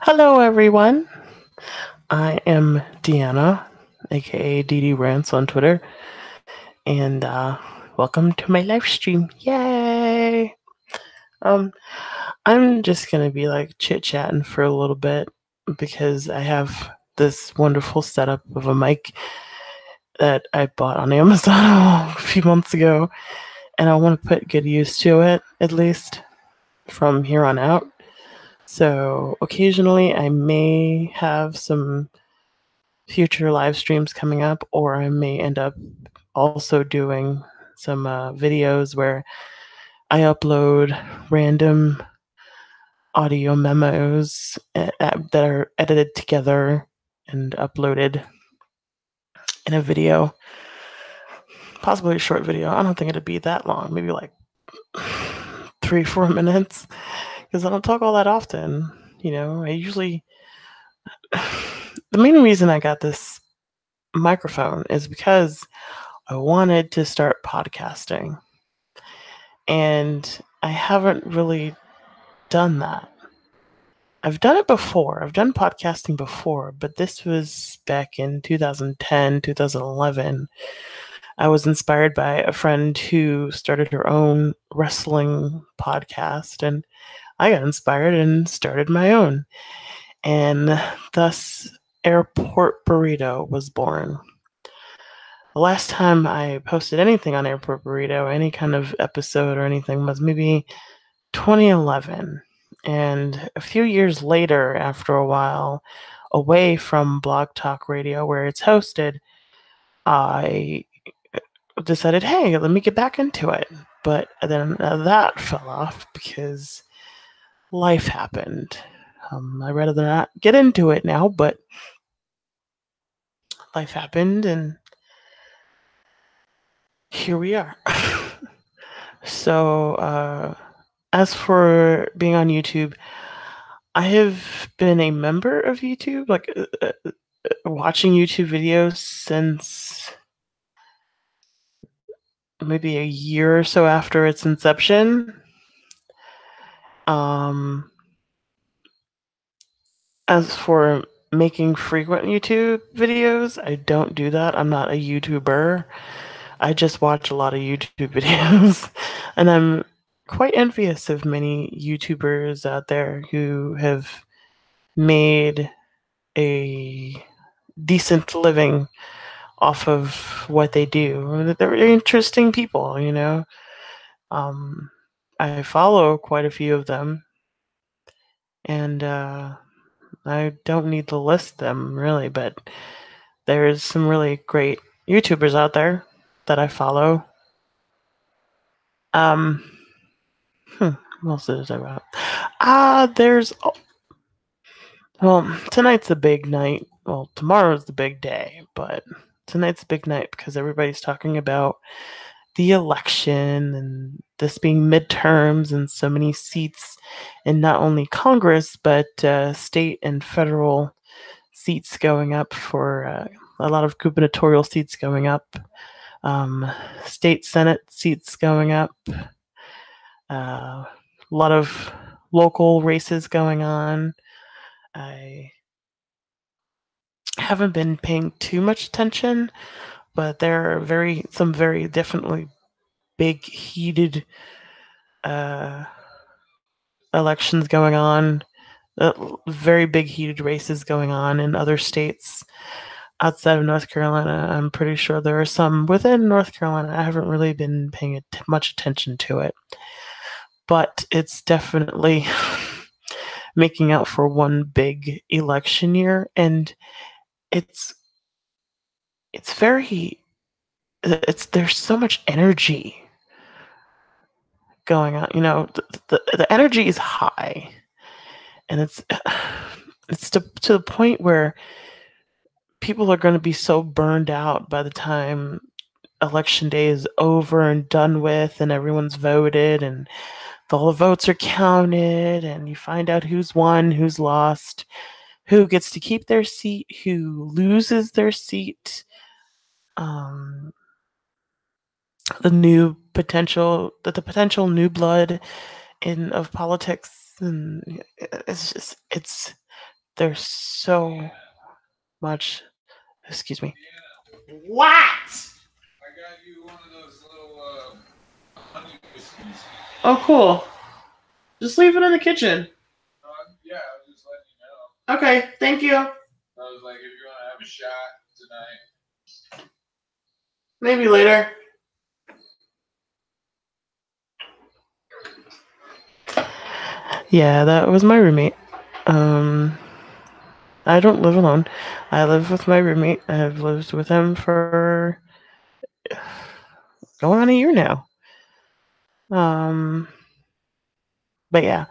Hello, everyone. I am Deanna, aka DD Rants on Twitter, and welcome to my live stream. Yay! Um, I'm just gonna be like chit chatting for a little bit because I have this wonderful setup of a mic that I bought on Amazon a few months ago, and I want to put good use to it at least from here on out. So occasionally I may have some future live streams coming up, or I may end up also doing some videos where I upload random audio memos that are edited together and uploaded in a video, possibly a short video. I don't think it'd be that long, maybe like 3-4 minutes, because I don't talk all that often. I usually the main reason I got this microphone is because I wanted to start podcasting. And I haven't really done that. I've done it before. I've done podcasting before, but this was back in 2010, 2011. I was inspired by a friend who started her own wrestling podcast, and I got inspired and started my own. And thus, Airport Burrito was born. The last time I posted anything on Airport Burrito, any kind of episode or anything, was maybe 2011. And a few years later, after a while, away from Blog Talk Radio, where it's hosted, I decided, hey, let me get back into it. But then that fell off because life happened. I'd rather not get into it now, but life happened, and here we are. So, as for being on YouTube, I have been a member of YouTube, like watching YouTube videos since maybe a year or so after its inception. Um, as for making frequent YouTube videos, I don't do that. I'm not a YouTuber. I just watch a lot of YouTube videos, and I'm quite envious of many YouTubers out there who have made a decent living off of what they do. They're interesting people. Um, I follow quite a few of them, and I don't need to list them really, but there's some really great YouTubers out there that I follow. Um, what else is there about? There's well, tonight's the big night. Well, tomorrow's the big day, but tonight's the big night because everybody's talking about the election and this being midterms and so many seats in not only Congress but state and federal seats going up for a lot of gubernatorial seats going up, state senate seats going up, a lot of local races going on. I haven't been paying too much attention, but there are some very definitely big heated uh, elections going on, very big heated races going on in other states outside of North Carolina. I'm pretty sure there are some within North Carolina. I haven't really been paying much attention to it, but it's definitely making out for one big election year, and it's it's very it's there's so much energy going on. The energy is high, and it's to the point where people are going to be so burned out by the time election day is over and done with, and everyone's voted, and all the votes are counted, and you find out who's won, who's lost, who gets to keep their seat, who loses their seat. Um, the potential new blood in of politics, and it's There's so much. Excuse me. What? I got you one of those little honey whiskeys. Oh, cool. Just leave it in the kitchen. Yeah, I was just letting you know. Okay, thank you. I was like, if you want to have a shot tonight. Maybe later. Yeah, that was my roommate. I don't live alone. I live with my roommate. I've lived with him for going on a year now. But yeah,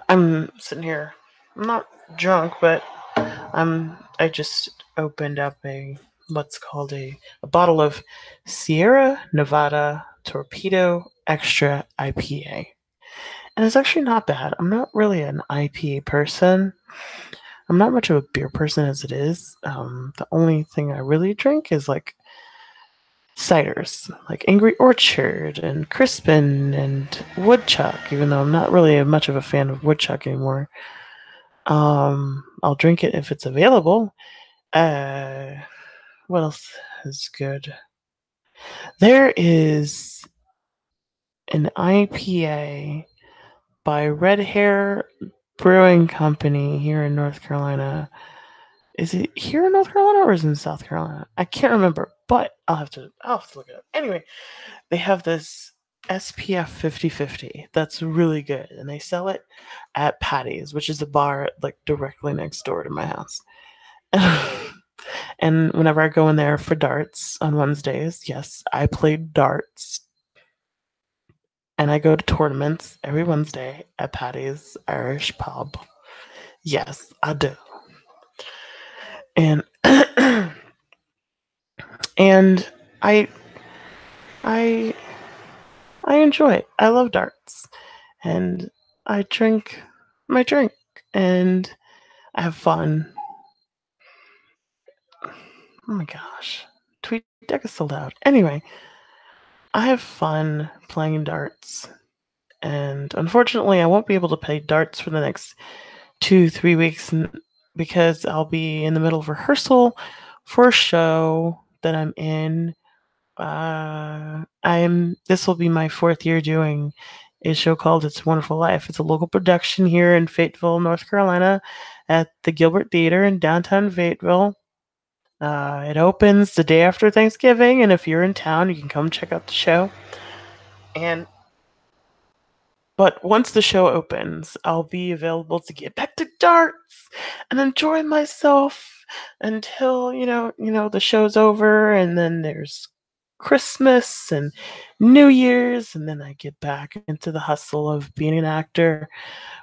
I'm sitting here. I'm not drunk, but I just opened up what's called a bottle of Sierra Nevada Torpedo Extra IPA. And it's actually not bad. I'm not really an IPA person. I'm not much of a beer person as it is. The only thing I really drink is like ciders, like Angry Orchard and Crispin and Woodchuck, even though I'm not really much of a fan of Woodchuck anymore. I'll drink it if it's available. What else is good? There is an IPA by Red Hair Brewing Company here in North Carolina. Is it here in North Carolina or is it in South Carolina? I can't remember, but I'll have to look it up. Anyway, they have this SPF 50/50 that's really good, and they sell it at Patty's, which is a bar like directly next door to my house. And whenever I go in there for darts on Wednesdays, yes, I play darts. And I go to tournaments every Wednesday at Patty's Irish Pub. Yes, I do. And and I I enjoy it. I love darts. And I drink my drink and I have fun. Oh my gosh. Tweet deck is so loud. Anyway, I have fun playing darts. And unfortunately, I won't be able to play darts for the next 2-3 weeks because I'll be in the middle of rehearsal for a show that I'm in. This will be my 4th year doing a show called It's a Wonderful Life. It's a local production here in Fayetteville, North Carolina, at the Gilbert Theater in downtown Fayetteville. It opens the day after Thanksgiving, and if you're in town, you can come check out the show. But once the show opens, I'll be available to get back to darts and enjoy myself until the show's over, and then there's Christmas and New Year's, and then I get back into the hustle of being an actor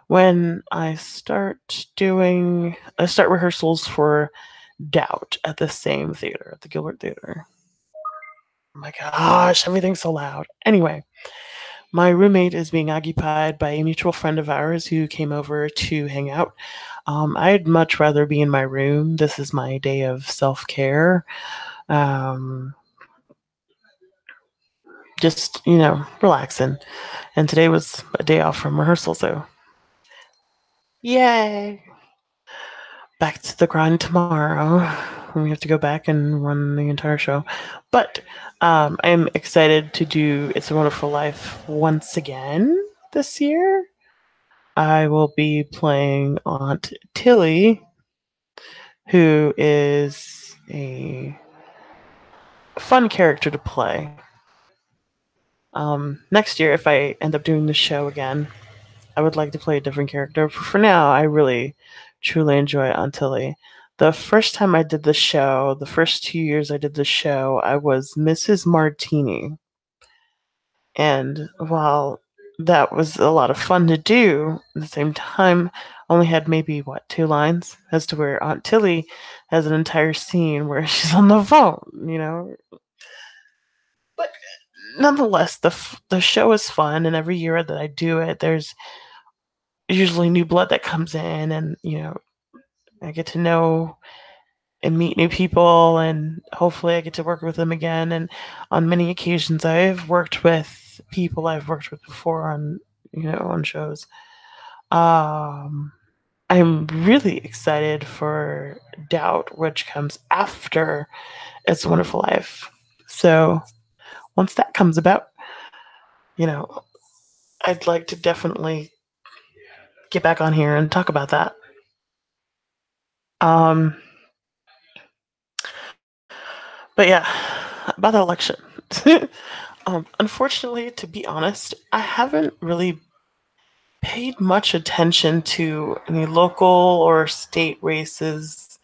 when I start rehearsals for Doubt at the same theater, at the Gilbert Theater. Oh my gosh, everything's so loud. Anyway, my roommate is being occupied by a mutual friend of ours who came over to hang out. I'd much rather be in my room. This is my day of self-care. Just, relaxing. And today was a day off from rehearsal, so yay! Back to the grind tomorrow. We have to go back and run the entire show. But I'm excited to do It's a Wonderful Life once again this year. I will be playing Aunt Tilly, who is a fun character to play. Next year, if I end up doing the show again, I would like to play a different character. For now, I really, truly enjoy Aunt Tilly. The first time I did the show, the first 2 years I did the show, I was Mrs. Martini. And while that was a lot of fun to do, at the same time, only had maybe, 2 lines, as to where Aunt Tilly has an entire scene where she's on the phone. But nonetheless, the show is fun, and every year that I do it, there's usually new blood that comes in, and, I get to know and meet new people, and hopefully I get to work with them again. And on many occasions, I've worked with people I've worked with before on shows. I I'm really excited for Doubt, which comes after It's a Wonderful Life. So once that comes about, you know, I'd like to definitely get back on here and talk about that. Um, but yeah, about the election. Unfortunately, to be honest, I haven't really paid much attention to any local or state races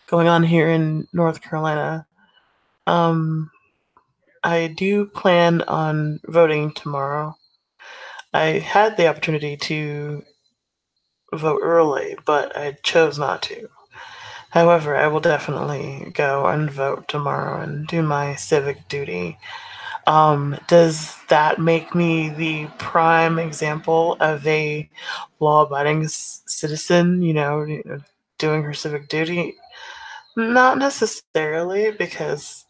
going on here in North Carolina. Um, I do plan on voting tomorrow. I had the opportunity to vote early, but I chose not to. However, I will definitely go and vote tomorrow and do my civic duty. Does that make me the prime example of a law-abiding citizen, doing her civic duty? Not necessarily, because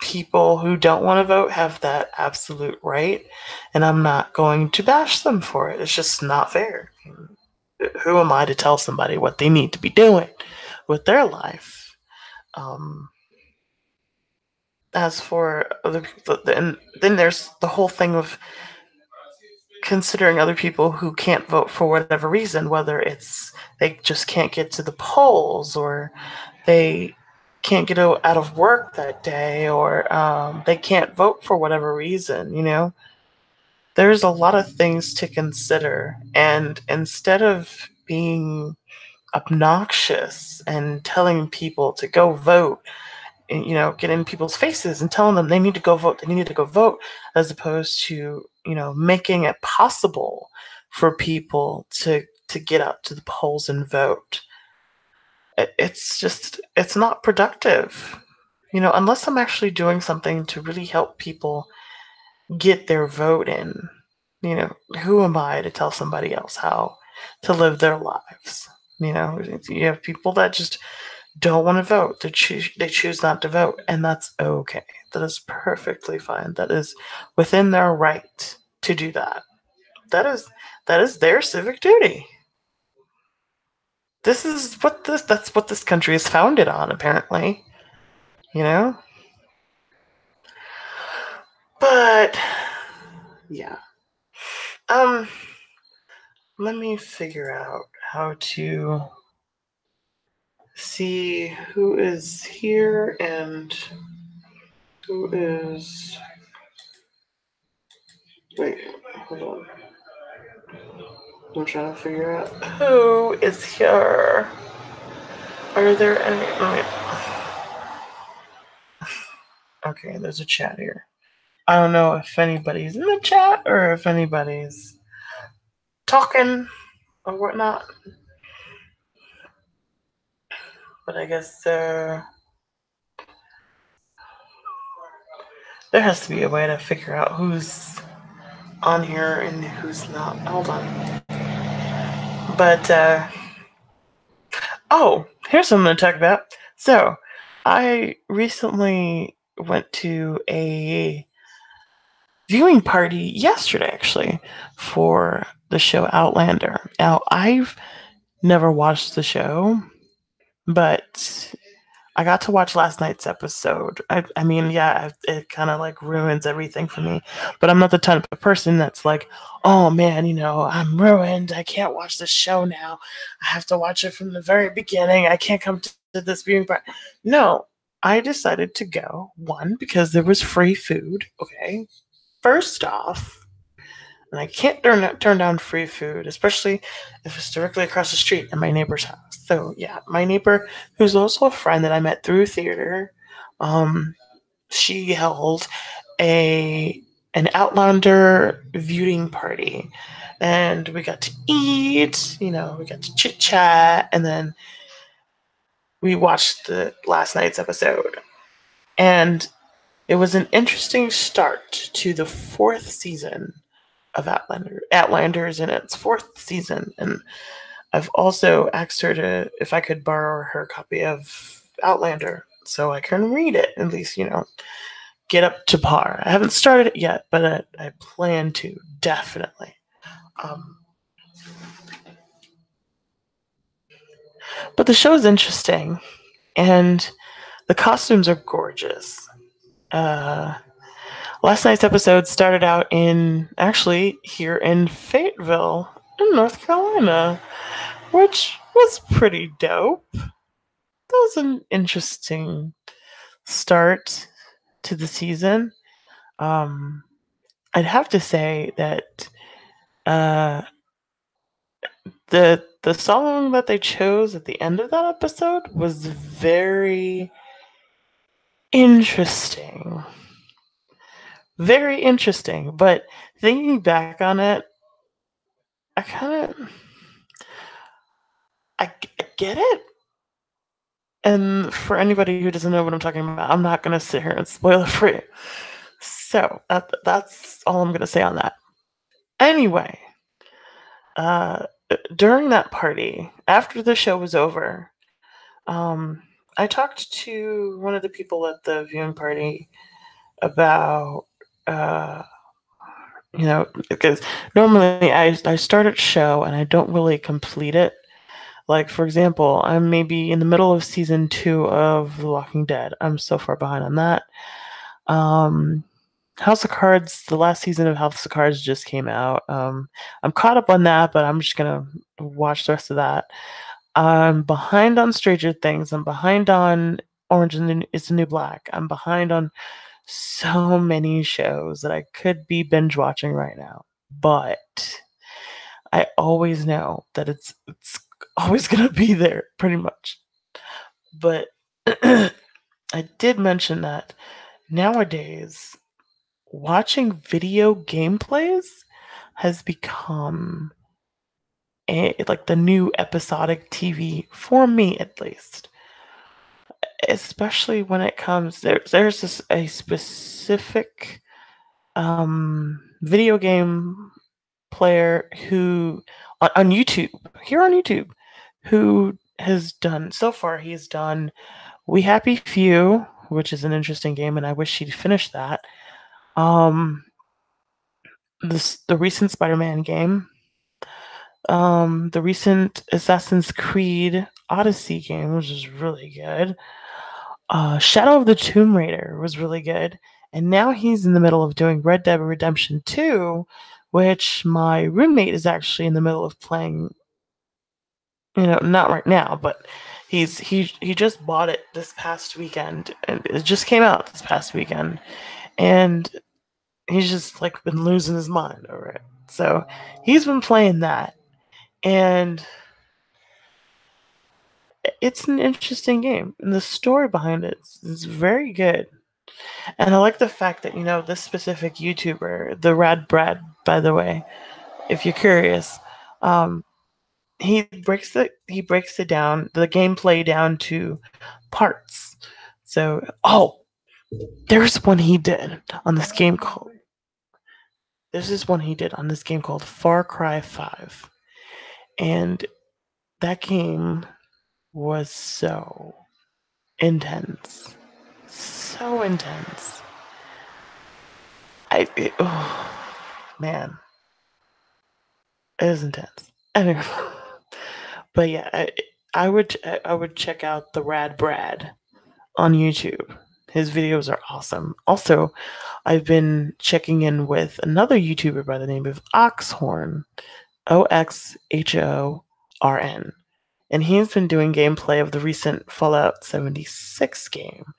people who don't want to vote have that absolute right, and I'm not going to bash them for it. It's just not fair. Who am I to tell somebody what they need to be doing with their life? Um, as for other people, then there's the whole thing of considering other people who can't vote for whatever reason, whether it's they just can't get to the polls, or they can't get out of work that day, or they can't vote for whatever reason. There's a lot of things to consider, and instead of being obnoxious and telling people to go vote, and, get in people's faces and telling them they need to go vote, they need to go vote, as opposed to, making it possible for people to get out to the polls and vote. It's not productive. Unless I'm actually doing something to really help people get their vote in, who am I to tell somebody else how to live their lives? You have people that just don't want to vote. They choose not to vote, and that's okay. That is perfectly fine. That is within their right to do that. That is their civic duty. That's what this country is founded on, apparently. You know? But yeah. Um let me figure out how to see who is here and who is. Wait, hold on. I'm trying to figure out who is here. Are there any? Okay, there's a chat here. I don't know if anybody's in the chat or if anybody's talking or whatnot. But I guess there has to be a way to figure out who's on here and who's not. Hold on. But here's something to talk about. So, I recently went to a viewing party yesterday, actually, for the show Outlander. Now, I've never watched the show, but I got to watch last night's episode. I mean, yeah, it kind of like ruins everything for me, but I'm not the type of person that's like, oh man, I'm ruined. I can't watch this show now. I have to watch it from the very beginning. I can't come to this viewing party. No, I decided to go, one, because there was free food. Okay. First off, and I can't turn down free food, especially if it's directly across the street at my neighbor's house. So yeah, my neighbor, who's also a friend that I met through theater, um, she held a an Outlander viewing party, and we got to eat. We got to chit chat, and then we watched the last night's episode, and it was an interesting start to the fourth season of Outlander. Outlander is in its fourth season, and I've also asked her if I could borrow her copy of Outlander so I can read it, at least, get up to par. I haven't started it yet, but I plan to, definitely. Um, But the show's interesting, and the costumes are gorgeous. Uh, Last night's episode started out in actually here in Fayetteville, in North Carolina, which was pretty dope. That was an interesting start to the season. Um, I'd have to say that uh, the song that they chose at the end of that episode was very interesting. Very interesting. But thinking back on it, I kind of I get it. And for anybody who doesn't know what I'm talking about, I'm not going to sit here and spoil it for you. So that's all I'm going to say on that. Anyway, uh, during that party, after the show was over, I talked to one of the people at the viewing party about, uh, because normally I start a show and I don't really complete it. Like, for example, I'm maybe in the middle of season 2 of The Walking Dead. I'm so far behind on that. House of Cards, the last season of House of Cards just came out. I'm caught up on that, but I'm just gonna watch the rest of that. I'm behind on Stranger Things. I'm behind on Orange is the New Black. I'm behind on so many shows that I could be binge watching right now. But I always know that it's always gonna be there, pretty much. But I did mention that nowadays watching video gameplays has become like the new episodic TV for me, at least. Especially when it comes there's a specific video game player who on YouTube, here on YouTube, who has done so far. He's done We Happy Few, which is an interesting game, and I wish he'd finish that. Um, the recent Spider-Man game, the recent Assassin's Creed Odyssey game, which is really good. Shadow of the Tomb Raider was really good, and now he's in the middle of doing Red Dead Redemption 2, which my roommate is actually in the middle of playing. Not right now, but he just bought it this past weekend, and it just came out this past weekend, and he's just like been losing his mind over it. So he's been playing that, and it's an interesting game, and the story behind it is very good. And I like the fact that this specific YouTuber, the Rad Brad, by the way, if you're curious, um, he breaks it down, the gameplay down to parts. So, there's one he did on this game called. This is one he did on this game called Far Cry 5, and that game was so intense, so intense. Oh man, it was intense. Anyway, but yeah, I would check out the Rad Brad on YouTube. His videos are awesome. Also, I've been checking in with another YouTuber by the name of Oxhorn, Oxhorn, and he's been doing gameplay of the recent Fallout 76 game,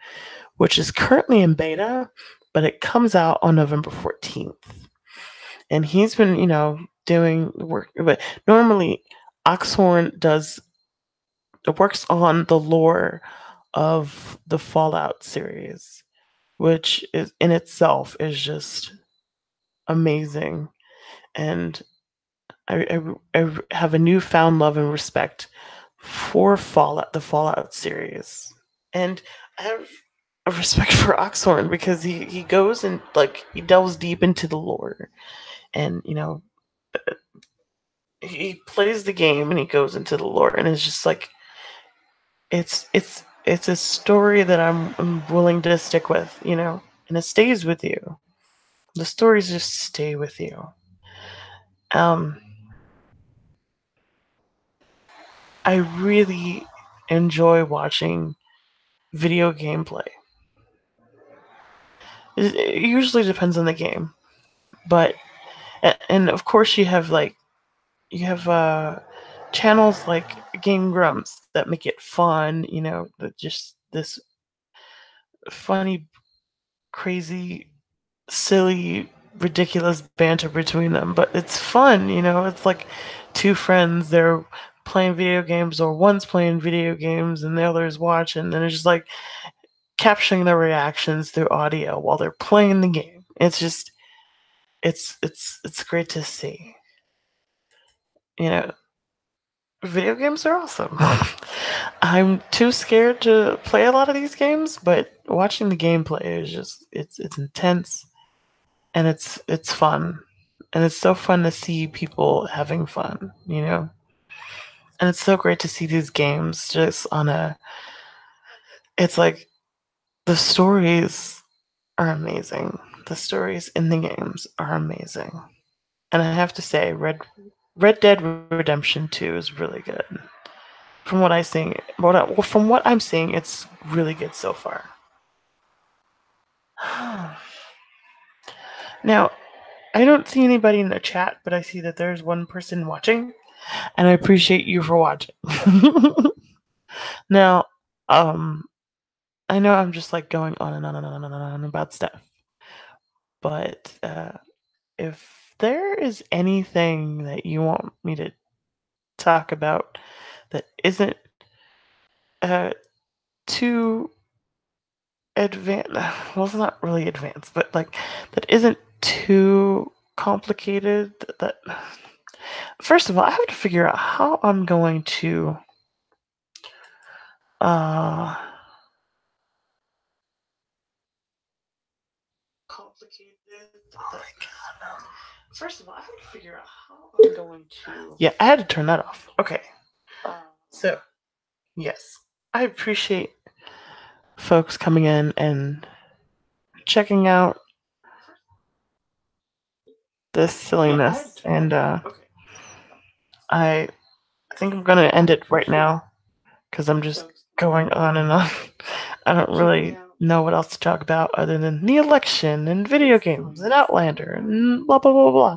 which is currently in beta, but it comes out on November 14th. And he's been, doing work, but normally Oxhorn works on the lore of the Fallout series, which is in itself is just amazing. And I have a newfound love and respect for the Fallout series, and I have a respect for Oxhorn because he goes and like he delves deep into the lore, and he plays the game and he goes into the lore, and it's just like it's a story that I'm willing to stick with, and it stays with you. The stories just stay with you. Um, I really enjoy watching video gameplay. It usually depends on the game, but and of course you have channels like Game Grumps that make it fun, that just this funny, crazy, silly, ridiculous banter between them, but it's fun, it's like two friends, they're playing video games, or one's playing video games and the other's watching, and it's just like capturing their reactions through audio while they're playing the game. It's just it's great to see. You know, Video games are awesome. I'm too scared to play a lot of these games, but watching the gameplay is just it's intense, and it's fun. And it's so fun to see people having fun, And it's so great to see these games just on a it's like the stories are amazing. The stories in the games are amazing. And I have to say Red Dead Redemption 2 is really good. From what I see, from what I'm seeing, it's really good so far. Now, I don't see anybody in the chat, but I see that there's one person watching, and I appreciate you for watching. Now, I know I'm just like going on and on and on and on about stuff, but if there is anything that you want me to talk about that isn't uh, too advanced, well, it's not really advanced, but like that isn't too complicated, that first of all, I have to figure out how I'm going to uh complicated. Oh my god. First of all, I have to figure out how I'm going to. Yeah, I had to turn that off. Okay. So, yes, I appreciate folks coming in and checking out this silliness, and I think I'm gonna end it right now because I'm just going on and on. I don't really know what else to talk about other than the election and video games and Outlander and blah blah blah blah.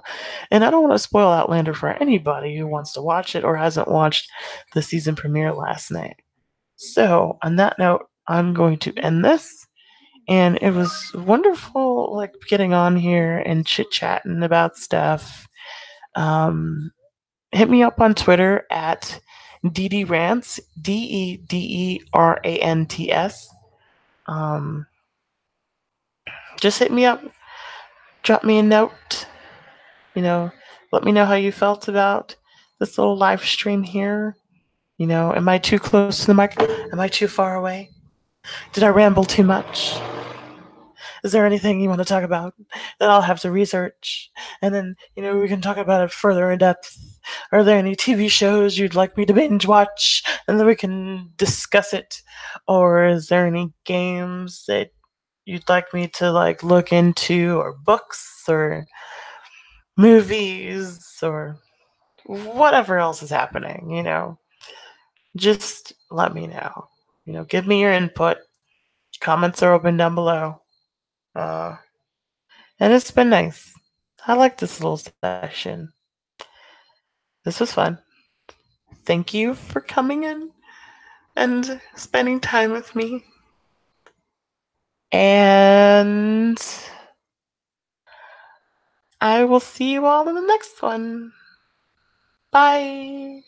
And I don't want to spoil Outlander for anybody who wants to watch it or hasn't watched the season premiere last night. So on that note, I'm going to end this. And it was wonderful, like getting on here and chit chatting about stuff. Hit me up on Twitter at DDRants, DEDERANTS. Um, just hit me up, drop me a note, let me know how you felt about this little live stream here. Am I too close to the mic? Am I too far away? Did I ramble too much? Is there anything you want to talk about that I'll have to research? And then, we can talk about it further in depth. Are there any TV shows you'd like me to binge watch? And then we can discuss it. Or is there any games that you'd like me to look into, or books, or movies, or whatever else is happening, Just let me know. Give me your input. Comments are open down below. And it's been nice. I like this little session. This was fun. Thank you for coming in and spending time with me. And I will see you all in the next one. Bye.